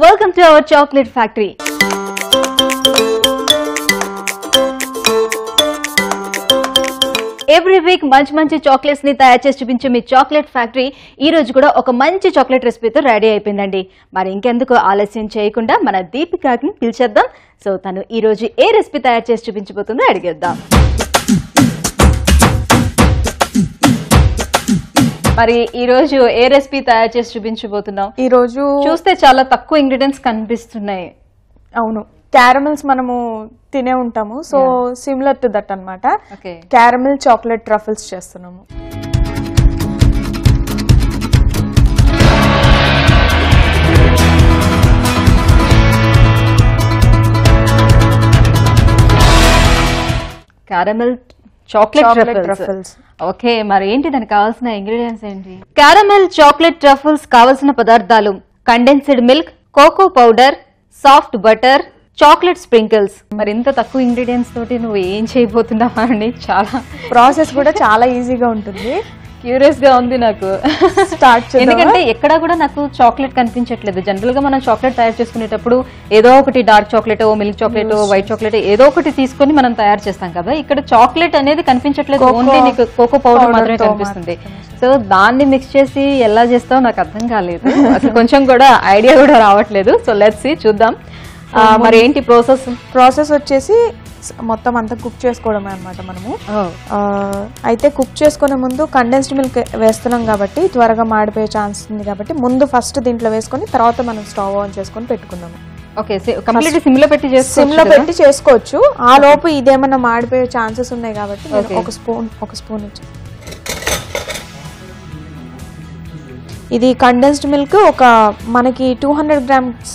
welcome to our chocolate factory. Every week మంచి chocolates ని తయారు చేసి చూపించే మీ చాక్లెట్ ఫ్యాక్టరీ ఈ రోజు కూడా ఒక మంచి చాక్లెట్ రెసిపీతో రెడీ అయిపోయిందండి. మరి ఇంకెందుకు ఆలస్యం చేయకుండా మన దీపికాని పిలిచేద్దాం. సో తను ఈ రోజు ఏ రెసిపీ తయారు చేసి చూపించబోతుందో అడిగేద్దాం. మరి ఈ రోజు ఏ రెసిపీ తయారు చేసి చూపించబోతున్నాం? ఈ రోజు చూస్తే చాలా తక్కువ ఇంగ్రీడియెంట్స్ కనిపిస్తున్నాయి. అవును, క్యారమెల్స్ మనము తినే ఉంటాము, సో సిమిలర్ టు దట్ అన్నమాట. క్యారమెల్ చాక్లెట్ ట్రఫల్స్ చేస్తున్నాము. Caramel chocolate truffles. ఓకే, మరి ఏంటి దానికి కావాల్సిన ఇంగ్రీడియంట్స్ ఏంటి? క్యారమెల్ చాక్లెట్ ట్రఫల్స్ కావాల్సిన పదార్థాలు: condensed milk, cocoa powder, soft butter, chocolate sprinkles. మరి ఇంత తక్కువ ఇంగ్రీడియంట్స్ తోటి నువ్వు ఏం చేయబోతున్నావా అండి? చాలా ప్రాసెస్ కూడా చాలా ఈజీగా ఉంటుంది. క్యూరియస్ గా ఉంది నాకు. ఎందుకంటే ఎక్కడ కూడా నాకు చాక్లెట్ కనిపించట్లేదు. జనరల్ గా మనం చాక్లెట్ తయారు చేసుకునేటప్పుడు ఏదో ఒకటి dark chocolate, milk chocolate, white chocolate ఏదో ఒకటి తీసుకొని మనం తయారు చేస్తాం కదా. ఇక్కడ చాక్లెట్ అనేది కనిపించట్లేదు, ఓన్లీ నీకు కోకో పౌడర్ మాత్రమే కనిపిస్తుంది. సో దాన్ని మిక్స్ చేసి ఎలా చేస్తావు నాకు అర్థం కాలేదు. అసలు కొంచెం కూడా ఐడియా కూడా రావట్లేదు. సో లెట్స్ సీ, చూద్దాం. మరి ఏంటి ప్రాసెస్ వచ్చేసి మొత్తం అంతా కుక్ చేసుకోవడమే అనమాట మనము. అయితే కుక్ చేసుకునే ముందు కండెన్స్డ్ మిల్క్ వేస్తున్నాం కాబట్టి త్వరగా మాడిపోయే ఛాన్స్ ఉంది కాబట్టి ముందు ఫస్ట్ దీంట్లో వేసుకొని తర్వాత మనం స్టవ్ ఆన్ చేసుకొని పెట్టుకున్నాము. ఓకే, కంప్లీట్ సిమ్ లో పెట్టి చేసుకోవచ్చు. ఆ లోపు ఇదేమన్నా మాడిపోయే ఛాన్సెస్ ఉన్నాయి కాబట్టి ఒక స్పూన్ ఇచ్చి, ఇది కండెన్స్డ్ మిల్క్ ఒక మనకి 200 grams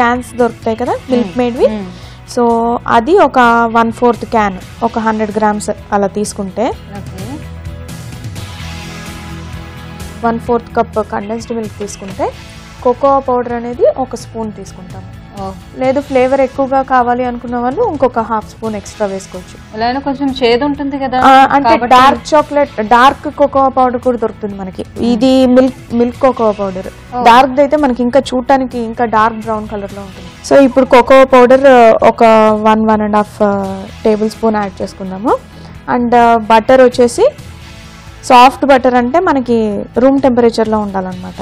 క్యాన్స్ దొరుకుతాయి కదా మిల్క్ మేడ్వి. సో అది ఒక 1/4 క్యాన్, ఒక 100 grams అలా తీసుకుంటే 1/4 కప్ కండెన్స్డ్ మిల్క్ తీసుకుంటే కోకో పౌడర్ అనేది ఒక స్పూన్ తీసుకుంటాం. లేదు ఫ్లేవర్ ఎక్కువగా కావాలి అనుకున్న వాళ్ళు ఇంకొక 1/2 స్పూన్ ఎక్స్ట్రా వేసుకోవచ్చు. ఎలా కొంచెం చేదు ఉంటుంది కదా, అంటే dark chocolate, dark cocoa powder కూడా దొరుకుతుంది మనకి. ఇది మిల్క్ కోకో పౌడర్. డార్క్ అయితే మనకి ఇంకా చూడటానికి ఇంకా డార్క్ బ్రౌన్ కలర్ లో ఉంటుంది. సో ఇప్పుడు కోకో పౌడర్ ఒక 1.5 టేబుల్ స్పూన్ యాడ్ చేసుకుందాము. అండ్ బటర్ వచ్చేసి సాఫ్ట్ బటర్, అంటే మనకి రూమ్ టెంపరేచర్ లో ఉండాలన్నమాట,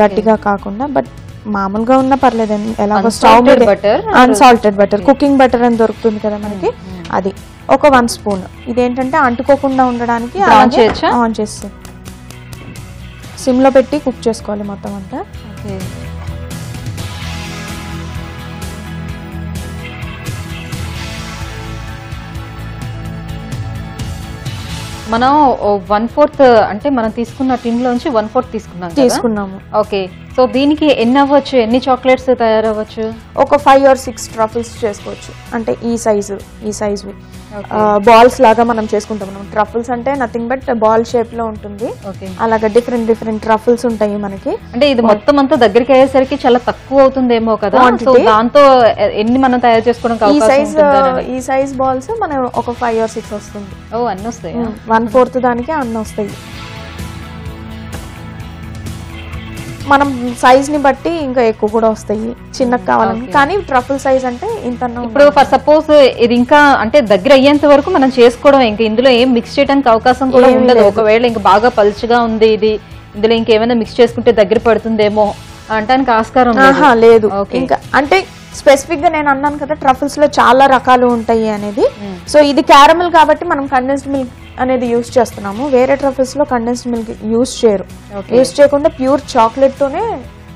గట్టిగా కాకుండా. బట్ మామూలుగా ఉన్నా పర్లేదు, ఎలాగో స్టవ్ మీద. అన్సాల్టెడ్ బటర్, కుకింగ్ బటర్ అని దొరుకుతుంది కదా మనకి, అది ఒక 1 స్పూన్. ఇదేంటంటే అంటుకోకుండా ఉండడానికి ఆన్ చేసి సిమ్ లో పెట్టి కుక్ చేసుకోవాలి మొత్తం అంతా. మనం 1/4 అంటే మనం తీసుకున్న టిన్ లోంచి 1/4 తీసుకున్నాము. ఓకే, సో దీనికి ఎన్ని అవ్వచ్చు, ఎన్ని చాక్లెట్స్ తయారవ్వచ్చు? ఒక 5 or 6 ట్రఫల్స్ చేసుకోవచ్చు. అంటే ఈ సైజు బాల్స్ లాగా మనం చేసుకుంటాం. ట్రఫల్స్ అంటే నథింగ్ బట్ బాల్ షేప్ లో ఉంటుంది. అలాగా డిఫరెంట్ ట్రఫల్స్ ఉంటాయి మనకి. అంటే ఇది మొత్తం అంతా దగ్గరికి అయ్యేసరికి చాలా తక్కువ అవుతుందేమో కదా, సో దాంతో ఎన్ని మనం తయారు చేసుకోవడం? ఈ సైజ్ బాల్స్ మనం ఒక 5 or 6 వస్తుంది. ఓ, అన్ని వస్తాయి. 1/4 దానికి అన్ని వస్తాయి. మనం సైజ్ ని బట్టి ఇంకా ఎక్కువ కూడా వస్తాయి, చిన్నగా కావాలని. కానీ ట్రఫుల్ సైజ్ అంటే ఇంత. ఇప్పుడు ఫర్ సపోజ్ ఇది ఇంకా అంటే దగ్గర అయ్యేంత వరకు మనం చేసుకోవడం, ఇంకా ఇందులో ఏం మిక్స్ చేయడానికి అవకాశం కూడా ఉండదు. ఒకవేళ ఇంకా బాగా పలుచగా ఉంది ఇది, ఇందులో ఇంకేమైనా మిక్స్ చేసుకుంటే దగ్గర పడుతుందేమో అంటానికి ఆస్కారం లేదు. ఇంకా అంటే స్పెసిఫిక్ గా నేను అన్నాను కదా ట్రఫుల్స్ లో చాలా రకాలు ఉంటాయి అనేది. సో ఇది క్యారమెల్ కాబట్టి మనం కండెన్స్డ్ మిల్క్ అనేది యూజ్ చేస్తున్నాము. వేరే ట్రఫుల్స్ లో కండెన్స్డ్ మిల్క్ యూజ్ చేయరు. యూజ్ చేయకుండా ప్యూర్ చాక్లెట్ తోనే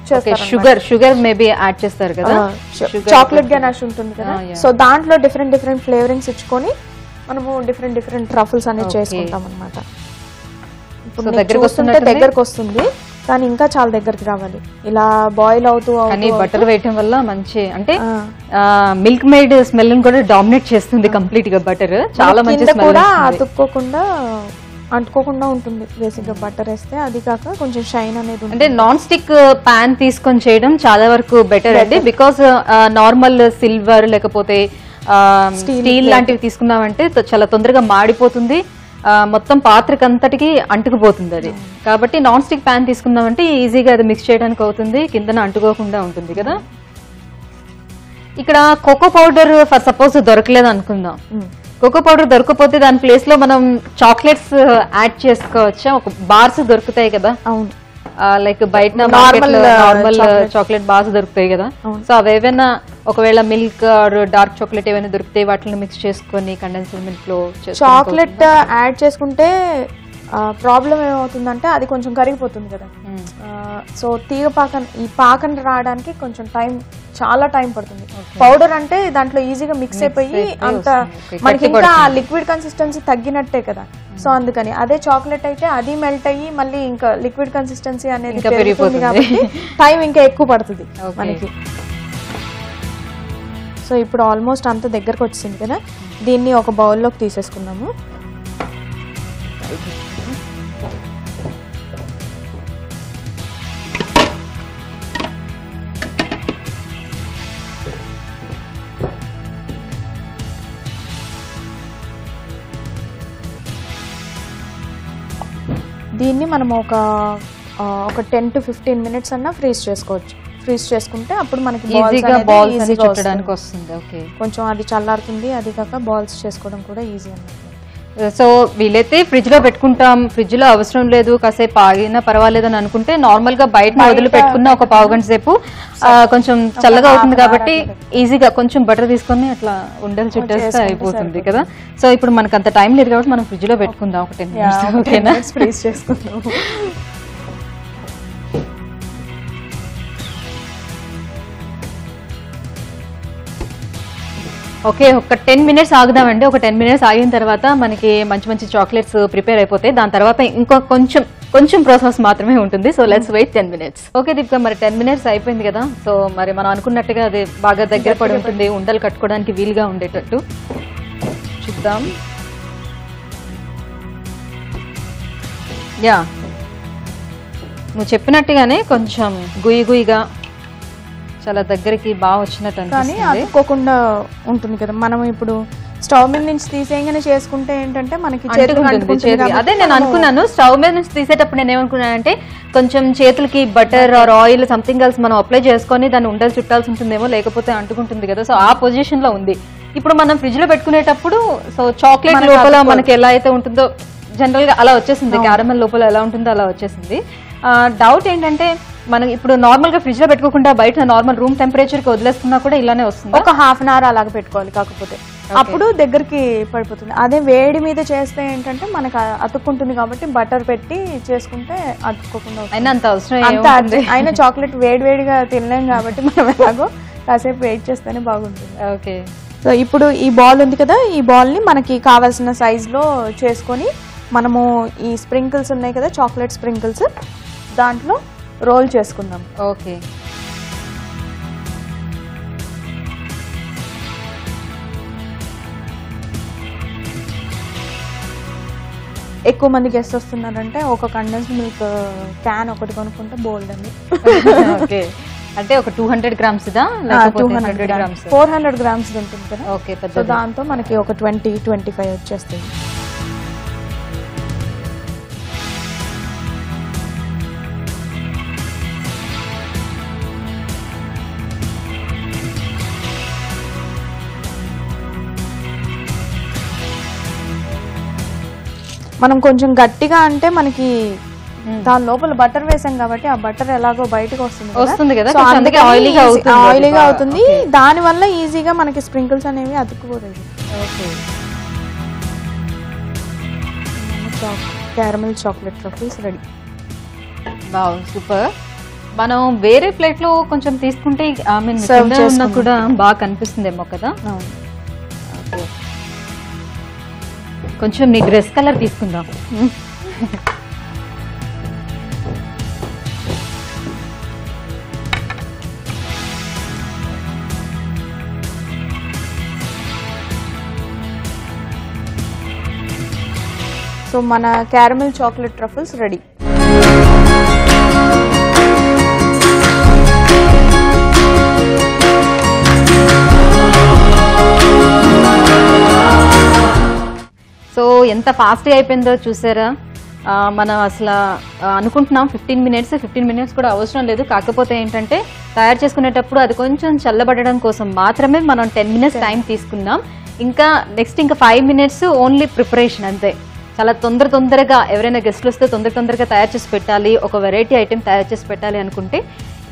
చేస్తారు. షుగర్ మేబీ యాడ్ చేస్తారు కదా, చాక్లెట్ గనాష్ ఉంటుంది కదా. సో దాంట్లో డిఫరెంట్ ఫ్లేవరింగ్స్ ఇచ్చుకొని మనము డిఫరెంట్ ట్రఫుల్స్ అనేది చేసుకుంటాం అనమాట. ఇప్పుడు దగ్గరకు వస్తుంది కానీ ఇంకా చాలా దగ్గరికి రావాలి. ఇలా బాయిల్ అవుతూ బటర్ వేయటం వల్ల మంచి, అంటే మిల్క్ మేడ్ స్మెల్ కూడా డామినేట్ చేస్తుంది కంప్లీట్ గా. బటర్ చాలా మంచి స్మెల్ కూడా అంటుకోకుండా ఉంటుంది బేసిక్ గా బటర్ వేస్తే. అది కాక కొంచెం షైన్ అనేది, అంటే నాన్ స్టిక్ పాన్ తీసుకొని చేయడం చాలా వరకు బెటర్ అండి. బికాస్ నార్మల్ సిల్వర్ లేకపోతే స్టీల్ లాంటివి తీసుకున్నామంటే చాలా తొందరగా మాడిపోతుంది, మొత్తం పాత్రకి అంతటికి అంటుకుపోతుంది అది. కాబట్టి నాన్ స్టిక్ ప్యాన్ తీసుకున్నామంటే ఈజీగా అది మిక్స్ చేయడానికి అవుతుంది, కిందన అంటుకోకుండా ఉంటుంది కదా. ఇక్కడ కోకో పౌడర్ ఫర్ సపోజ్ దొరకలేదు అనుకుందాం, కోకో పౌడర్ దొరకకపోతే దాని ప్లేస్ లో మనం చాక్లెట్స్ యాడ్ చేసుకోవచ్చా? ఒక బార్స్ దొరుకుతాయి కదా, అవును, లైక్ బయట నార్మల్ చాక్లెట్ బార్స్ దొరుకుతాయి కదా, సో అవేమైనా ఒకవేళ మిల్క్ డార్క్ చాక్లెట్ ఏమైనా దొరికితే వాటిని మిక్స్ చేసుకొని కండెన్స్డ్ మిల్క్ లో చాక్లెట్ యాడ్ చేసుకుంటే ప్రాబ్లం ఏమవుతుందంటే అది కొంచెం కరిగిపోతుంది కదా. సో తీగ ఈ పాకం రావడానికి కొంచెం చాలా టైం పడుతుంది. పౌడర్ అంటే దాంట్లో ఈజీగా మిక్స్ అయిపోయి అంత మనకి ఇంకా లిక్విడ్ కన్సిస్టెన్సీ తగ్గినట్టే కదా. సో అందుకని అదే చాక్లెట్ అయితే అది మెల్ట్ అయ్యి మళ్ళీ ఇంకా లిక్విడ్ కన్సిస్టెన్సీ అనేది పెరుగుతుంది కాబట్టి టైం ఇంకా ఎక్కువ పడుతుంది మనకి. సో ఇప్పుడు ఆల్మోస్ట్ అంత దగ్గరకు వచ్చింది కదా, దీన్ని ఒక బౌల్లోకి తీసేసుకుందాము. దీన్ని మనం ఒక 10 to 15 minutes అన్నా ఫ్రీజ్ చేసుకోవచ్చు. ఫ్రీజ్ చేసుకుంటే అప్పుడు మనకి బాల్స్ చుట్టడానికి వస్తుంది. ఓకే, కొంచెం అది చల్లారుతుంది, అది కాక బాల్స్ చేసుకోవడం కూడా ఈజీ అన్నమాట. సో వీలైతే ఫ్రిడ్జ్ లో పెట్టుకుంటాం, ఫ్రిడ్జ్ లో అవసరం లేదు, కాసేపు ఆగినా పర్వాలేదు అని అనుకుంటే నార్మల్ గా బయట వదిలి పెట్టుకున్న ఒక పావు గంట సేపు కొంచెం చల్లగా అవుతుంది కాబట్టి ఈజీగా కొంచెం బటర్ తీసుకొని అట్లా ఉండలు చుట్టేస్తే అయిపోతుంది కదా. సో ఇప్పుడు మనకు అంత టైం లేదు కాబట్టి మనం ఫ్రిడ్జ్ లో పెట్టుకుందాం ఒక 10 minutes. ఓకేనా, ఫ్రీజ్ చేసుకుందాం. ఓకే, ఒక 10 minutes ఆగుదామండి. ఒక 10 minutes ఆగిన తర్వాత మనకి మంచి మంచి చాక్లెట్స్ ప్రిపేర్ అయిపోతాయి. దాని తర్వాత ఇంకో కొంచెం ప్రాసెస్ మాత్రమే ఉంటుంది. So let's wait 10 minutes. Okay Deepika, మరి 10 minutes అయిపోయింది కదా. సో మరి మనం అనుకున్నట్టుగా అది బాగా దగ్గర పడి ఉంటుంది, ఉండలు కట్టుకోవడానికి వీలుగా ఉండేటట్టు చూద్దాం. యా, నువ్వు చెప్పినట్టుగానే కొంచెం గుయిగా చాలా దగ్గరికి బాగా వచ్చినట్టు కానీ అతుక్కోకుండా ఉంటుంది కదా. మనం ఇప్పుడు స్టవ్ మీద నుంచి తీసేయగానే చేసుకుంటే ఏంటంటే మనకి అదే నేను అనుకున్నాను. స్టవ్ మీద నుంచి తీసేటప్పుడు నేను ఏమనుకున్నానంటే కొంచెం చేతులకి butter or oil something else మనం అప్లై చేసుకొని దాన్ని ఉండలు చుట్టాల్సి ఉంటుందేమో, లేకపోతే అంటుకుంటుంది కదా. సో ఆ పొజిషన్ లో ఉంది. ఇప్పుడు మనం ఫ్రిడ్జ్ లో పెట్టుకునేటప్పుడు సో చాక్లెట్ లోపల మనకి ఎలా అయితే ఉంటుందో జనరల్ గా అలా వచ్చేసింది, క్యారమెల్ లోపల ఎలా ఉంటుందో అలా వచ్చేసింది. డౌట్ ఏంటంటే మనం ఇప్పుడు నార్మల్ గా ఫ్రిడ్జ్ లో పెట్టుకోకుండా బయట నార్మల్ రూమ్ టెంపరేచర్ కి వదిలేసుకున్నా కూడా ఇలానే వస్తుంది. ఒక ½ hour అలాగ పెట్టుకోవాలి, కాకపోతే అప్పుడు దగ్గరికి పడిపోతుంది. అదే వేడి మీద చేస్తే ఏంటంటే మనకు అతుక్కుంటుంది కాబట్టి బటర్ పెట్టి చేసుకుంటే అతుక్కోకుండా. అయినా అంత అవసరం అయినా చాక్లెట్ వేడివేడిగా తినలేం కాబట్టి మనం ఎలాగో కాసేపు వెయిట్ చేస్తేనే బాగుంటుంది. ఓకే, సో ఇప్పుడు ఈ బాల్ ఉంది కదా, ఈ బాల్ ని మనకి కావాల్సిన సైజ్ లో చేసుకొని మనము ఈ స్ప్రింకిల్స్ ఉన్నాయి కదా, చాక్లెట్ స్ప్రింకిల్స్, దాంట్లో రోల్ చేసుకుందాం. ఓకే, ఎక్కువ మంది గెస్ట్ వస్తున్నారంటే ఒక కండెన్స్ మిల్క్ క్యాన్ ఒకటి కొనుక్కుంటే బోల్డ్ అండి. ఓకే, అంటే ఒక 200 grams 400 grams ఉంటుంది కదా. ఓకే, సో దాంతో మనకి ఒక 20-25 వచ్చేస్తుంది. మనం కొంచెం గట్టిగా అంటే మనకి దాని లోపల బటర్ వేసాం కాబట్టి ఆ బటర్ ఎలాగో బయటకు వస్తుంది కదా, ఆయిలీగా అవుతుంది. దాని వల్ల ఈజీగా మనకి స్ప్రింకిల్స్ అనేవి అతుక్కుపోతాయి. Caramel chocolate truffles ready. Wow, super. మనం వేరే ప్లేట్ లో కొంచెం తీసుకుంటే కూడా బాగా కనిపిస్తుందేమో కదా. కొంచెం నీ డ్రెస్ కలర్ తీసుకుందాం. సో మన caramel chocolate truffles ready. So ఎంత ఫాస్ట్గా అయిపోయిందో చూసారా. మనం అసలు అనుకుంటున్నాం 15 మినిట్స్ కూడా అవసరం లేదు. కాకపోతే ఏంటంటే తయారు చేసుకునేటప్పుడు అది కొంచెం చల్లబడడం కోసం మాత్రమే మనం 10 మినిట్స్ టైం తీసుకున్నాం. ఇంకా నెక్స్ట్ 5 మినిట్స్ ఓన్లీ ప్రిపరేషన్ అంతే. చాలా తొందరగా ఎవరైనా గెస్ట్లు వస్తే తొందరగా తయారు చేసి పెట్టాలి, ఒక వెరైటీ ఐటెం తయారు చేసి పెట్టాలి అనుకుంటే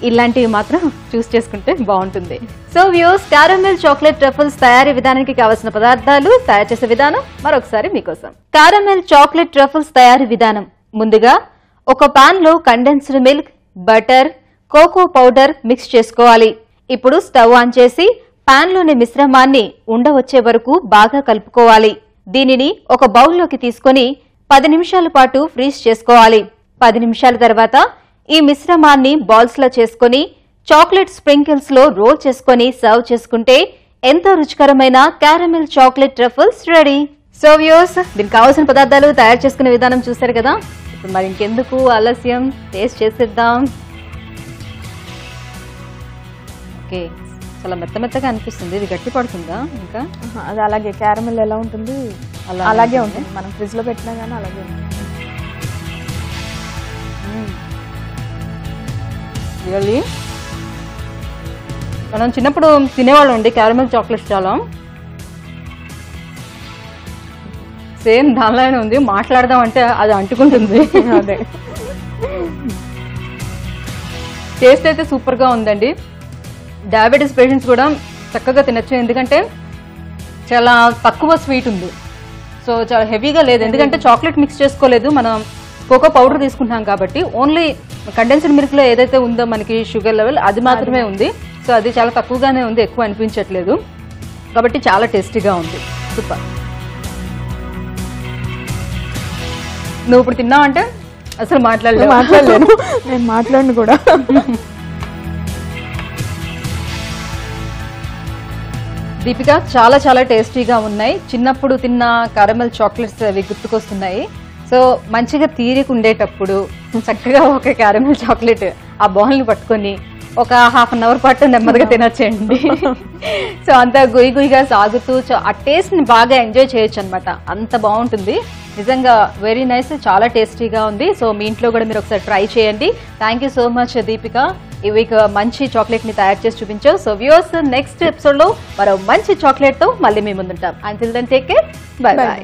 ఇలాంటివి మాత్రం చూస్ చేసుకుంటే బాగుంటుంది. So views, caramel chocolate truffles తయారీ విధానానికి కావాల్సిన పదార్థాలు, తయారు చేసే విధానం మరొకసారి మీకోసం. క్యారమెల్ చాక్లెట్ ట్రఫుల్స్ తయారీ విధానం. ముందుగా ఒక పాన్ లో condensed milk, butter, cocoa powder mix చేసుకోవాలి. ఇప్పుడు స్టవ్ ఆన్ చేసి పాన్ లోని మిశ్రమాన్ని ఉండవచ్చే వరకు బాగా కలుపుకోవాలి. దీనిని ఒక బౌల్లోకి తీసుకొని 10 నిమిషాల పాటు ఫ్రీజ్ చేసుకోవాలి. 10 నిమిషాల తర్వాత ఈ మిశ్రమాన్ని బాల్స్ లో చేసుకుని చాక్లెట్ స్ప్రింకిల్స్ లో రోల్ చేసుకుని సర్వ్ చేసుకుంటే ఎంతో రుచికరమైన caramel chocolate truffles ready. So viewers, దీనికి కావాల్సిన పదార్థాలు, తయారు చేసుకునే విధానం చూశారు కదా. ఇప్పుడు మరి ఇంకెందుకు ఆలస్యం, టేస్ట్ చేసేద్దాం. ఓకే, చాలా మెత్తగా అనిపిస్తుంది. ఇది గట్టి పడుతుందా? ఇంకా అది అలాగే క్యారమెల్ ఎలా ఉంటుంది అలాగే ఉంటుంది. మనం ఫ్రిడ్జ్ లో పెట్టినా కానీ అలాగే ఉంటుంది. రియల్లీ మనం చిన్నప్పుడు తినేవాళ్ళం అండి క్యారమెల్ చాక్లెట్స్. చాలా సేమ్ దానిలానే ఉంది. మాట్లాడదాం అంటే అది అంటుకుంటుంది. అదే టేస్ట్ అయితే సూపర్ గా ఉందండి. డయాబెటీస్ పేషెంట్స్ కూడా చక్కగా తినచ్చు, ఎందుకంటే చాలా తక్కువ స్వీట్ ఉంది. సో చాలా హెవీగా లేదు, ఎందుకంటే చాక్లెట్ మిక్స్ చేసుకోలేదు, మనం కోకో పౌడర్ తీసుకుంటాం కాబట్టి. ఓన్లీ కండెన్స్డ్ మిల్క్ లో ఏదైతే ఉందో మనకి షుగర్ లెవెల్ అది మాత్రమే ఉంది. సో అది చాలా తక్కువగానే ఉంది, ఎక్కువ అనిపించట్లేదు. కాబట్టి చాలా టేస్టీగా ఉంది. సూపర్. నువ్వు ఇప్పుడు తిన్నావంటే అసలు మాట్లాడలేను. నేను మాట్లాడను కూడా. దీపిక, చాలా టేస్టీగా ఉన్నాయి. చిన్నప్పుడు తిన్న క్యారమెల్ చాక్లెట్స్ అవి గుర్తుకొస్తున్నాయి. సో మంచిగా తీరిక ఉండేటప్పుడు చక్కగా ఒక క్యారమెల్ చాక్లెట్ ఆ బౌల్ని పట్టుకొని ఒక హాఫ్ అన్ అవర్ పాటు నెమ్మదిగా తినొచ్చండి. సో అంత గుయిగా సాగుతూ ఆ టేస్ట్ ని బాగా ఎంజాయ్ చేయొచ్చు అనమాట. అంత బాగుంటుంది నిజంగా. వెరీ నైస్, చాలా టేస్టీగా ఉంది. సో మీ ఇంట్లో కూడా మీరు ఒకసారి ట్రై చేయండి. Thank you so much Deepika, ఇవి మంచి చాక్లెట్ ని తయారు చేసి చూపించావు. సో వ్యూవర్స్, నెక్స్ట్ ఎపిసోడ్ లో మరో మంచి చాక్లెట్ తో మళ్ళీ మీ ముందుంటాం. Until then take care, bye by.